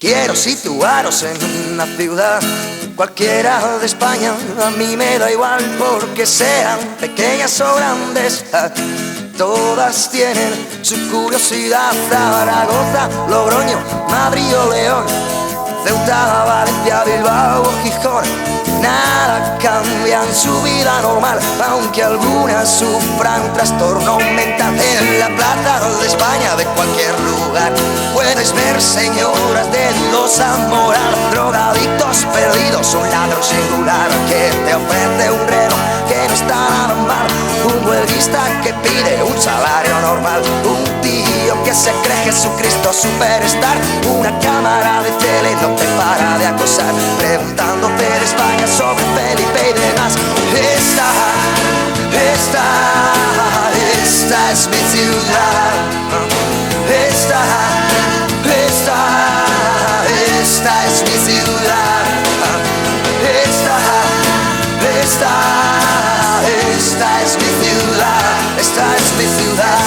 Quiero situaros en una ciudad cualquiera de España, a mí me da igual porque sean pequeñas o grandes, todas tienen su curiosidad. Zaragoza, Logroño, Madrid o León, Ceuta, Valencia, Bilbao o Gijón, nada cambia en su vida normal, aunque algunas sufran trastorno mental. En la plaza de España, de cualquier lugar, puedes ver señoras de dudosa moral, drogadictos perdidos, un ladrón singular que te ofrece un reloj que no está nada mal, un huelguista que pide un salario normal, un tío que se cree Jesucristo superstar, una cámara de tele no te para de acosar, preguntándote de España sobre Felipe y demás. Esta es mi ciudad. Esta es mi ciudad. Esta es mi ciudad. Esta es mi ciudad.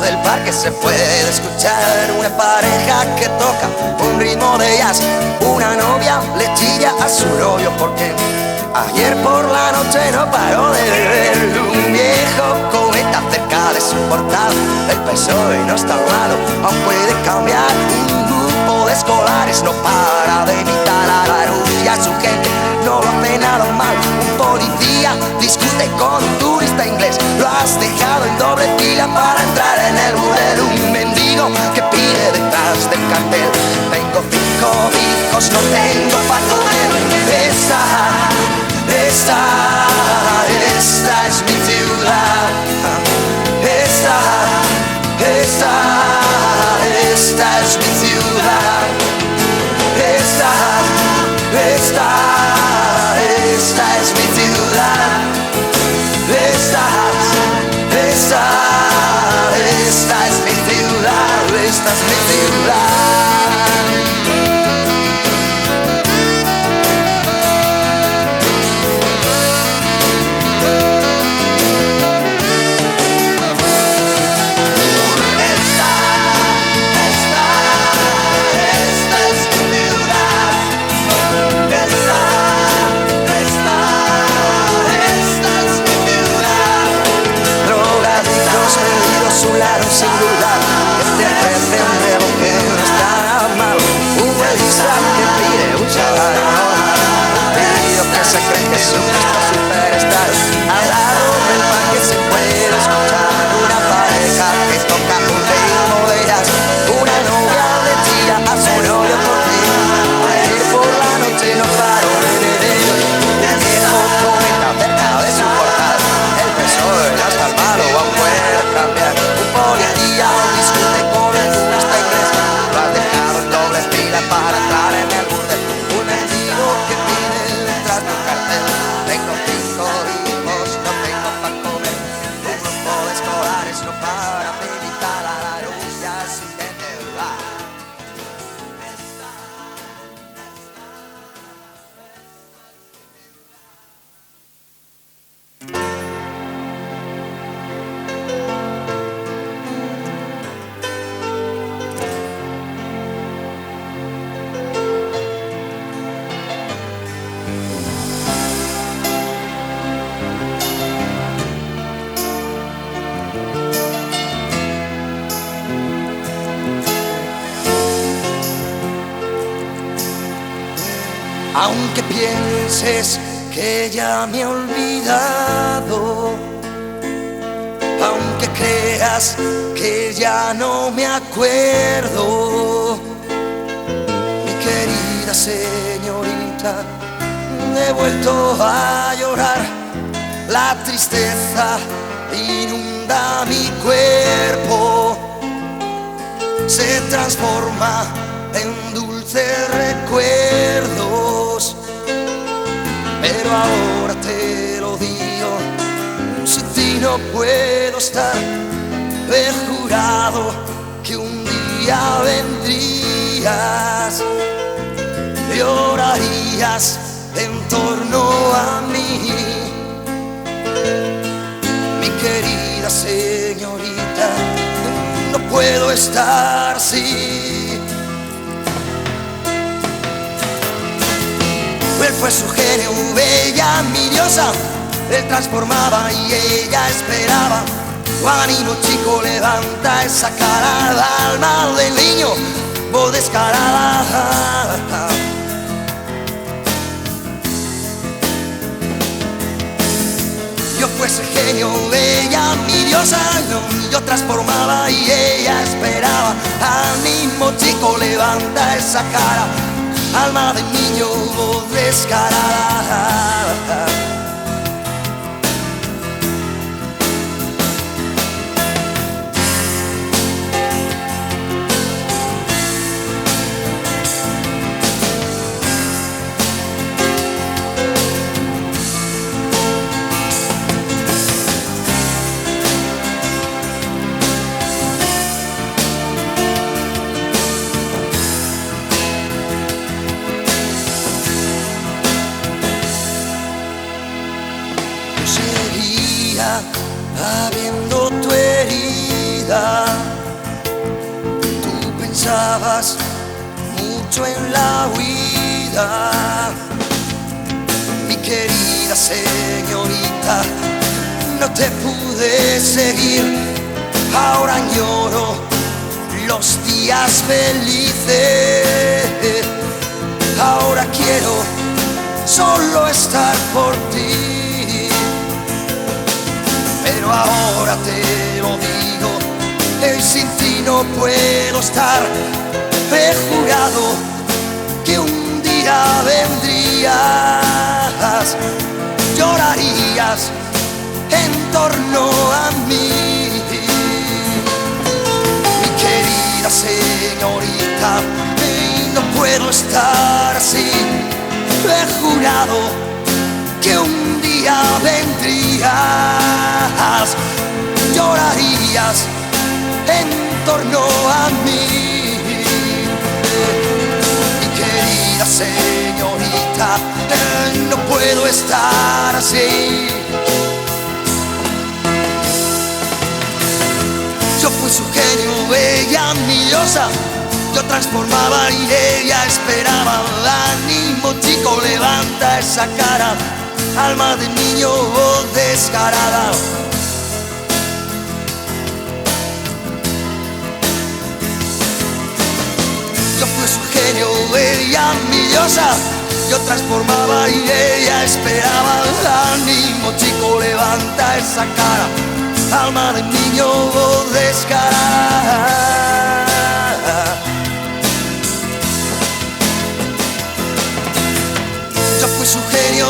Del parque se puede escuchar una pareja que toca un ritmo de jazz. Una novia le chilla a su novio porque ayer por la noche no paró de beber. Un viejo cometa cerca de su portal, el PSOE no está armado, aún puede cambiar. Un grupo de escolares no para de imitar a la Rusia, su gente no lo hace nada mal. Un policía discute con un turista inglés, lo has dejado en doble fila para entrar en el burdel. Un mendigo que pide detrás del cartel, tengo 5 hijos, no tengo pa' comer. Esta es mi ciudad. Esta es mi ciudad. Esta es mi ciudad. Esta es mi ciudad. Esta es mi ciudad. Un ladrón singular que te ofrece un reloj que no está nada mal, un huelguista que pide un salario normal, un tío que se cree que es un superstar. Al lado del parque se puede escuchar una pareja que toca un ritmo de jazz. Una novia le tira a su novio por ti, ayer por la noche no paró de beber. El viejo cometa cerca de su portal, el PSOE no está armado, aún puede cambiar. Policía discute con el turista inglés, lo has dejado en doble fila para entrar en el burdel. Un mendigo que pide detrás de un cartel, tengo 5 hijos, no tengo pa' comer. Un grupo de escolares no para de imitar a la Rusia, su gente va. Aunque pienses que ya me he olvidado, aunque creas que ya no me acuerdo, mi querida señorita, he vuelto a llorar. La tristeza inunda mi cuerpo, se transforma en dulces recuerdos, pero ahora te lo digo, sin ti no puedo estar. he jurado que un día vendrías, llorarías en torno a mí. Mi querida señorita, no puedo estar así. Él fue su genio, bella, mi diosa. Él transformaba y ella esperaba. Tu ánimo, chico, levanta esa cara. El alma del niño, voz descarada. Yo fue ese genio, ella, mi diosa. Yo transformaba y ella esperaba. Ánimo, chico, levanta esa cara. Alma de niño, voz descarada. Habiendo tu herida, tú pensabas mucho en la huida. Mi querida señorita, no te pude seguir. Ahora añoro los días felices. Ahora quiero solo estar por ti. Pero ahora te lo digo, sin ti no puedo estar. He jurado que un día vendrías, llorarías en torno a mí. Mi querida señorita, no puedo estar así. He jurado que un día vendrías, llorarías en torno a mí. Mi querida señorita, no puedo estar así. Yo fui su genio, ella mi diosa. Yo transformaba y ella esperaba. Ánimo, chico, levanta esa cara. Alma de niño, voz descarada. Yo fui su genio, ella mi diosa. Yo transformaba y ella esperaba. Ánimo, chico, levanta esa cara. Alma de niño, voz descarada. Yo fui su genio,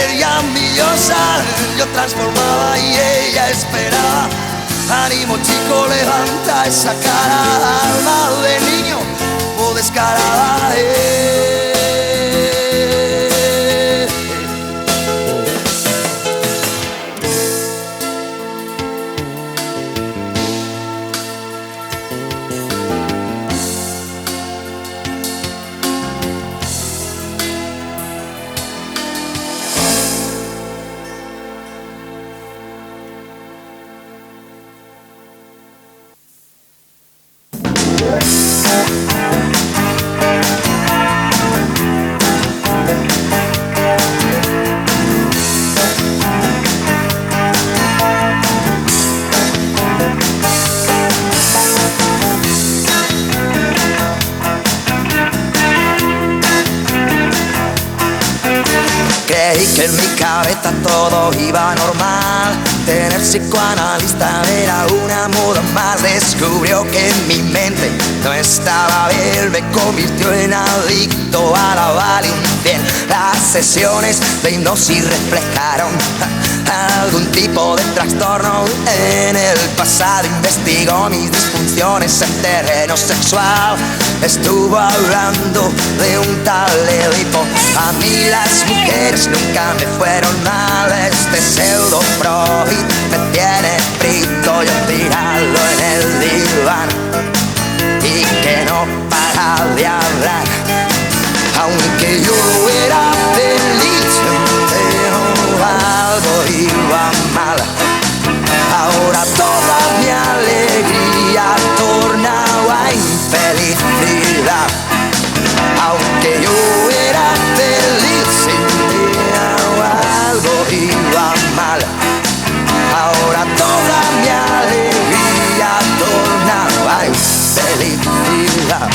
ella mi diosa. Yo transformaba y ella esperaba. Ánimo, chico, levanta esa cara. Alma de niño, voz descarada. Creí que en mi cabeza todo iba normal. Tener psicoanalista era una moda más. Descubrió que en mi mente no estaba bien. Me convirtió en adicto a la Valium. Las sesiones de hipnosis reflejaron algún tipo de trastorno en el pasado. Investigó mis disfunciones en terreno sexual. Estuvo hablando de un tal Edipo. A mí las mujeres nunca me fueron mal. Este pseudo Freud me tiene frito. yo tirado en el diván y que no para de hablar. Aunque yo era feliz, pero algo iba mal. Ahora toda mi alegría tornaba a infelicidad. Aunque yo era feliz, pero algo iba mal. Ahora toda mi alegría tornaba a infelicidad.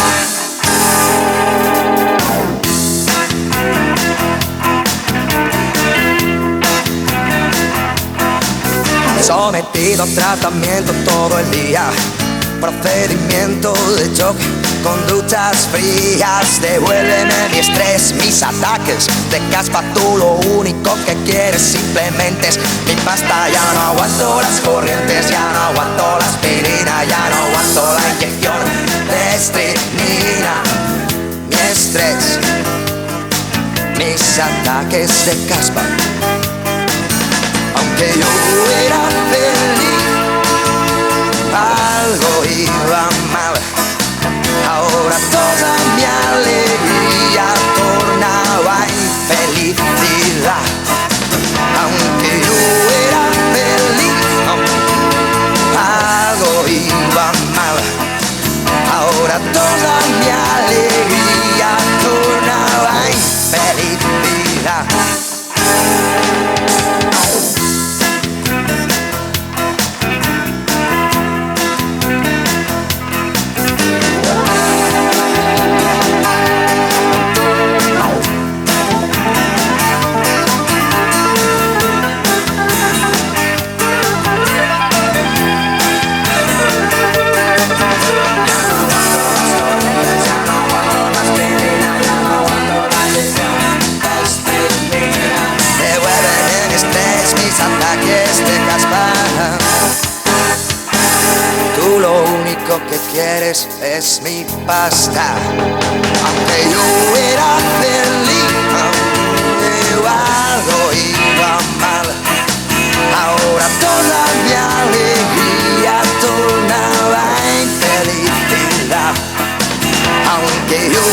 Sometido a tratamiento todo el día, procedimiento de choque con duchas frías. Devuélveme mi estrés, mis ataques de caspa. Tú lo único que quieres simplemente es mi pasta. Ya no aguanto las corrientes, ya no aguanto la aspirina, ya no aguanto la inyección de estrinina. Mi estrés, mis ataques de caspa. Aunque yo era feliz, algo iba mal. Ahora toda mi alegría tornaba en infelicidad. Aunque yo era feliz, algo iba mal. Ahora toda mi alegría tornaba en infelicidad. Tú lo único que quieres es mi pasta. Aunque yo era feliz, algo iba mal. Ahora toda mi alegría tornaba en felicidad. Aunque yo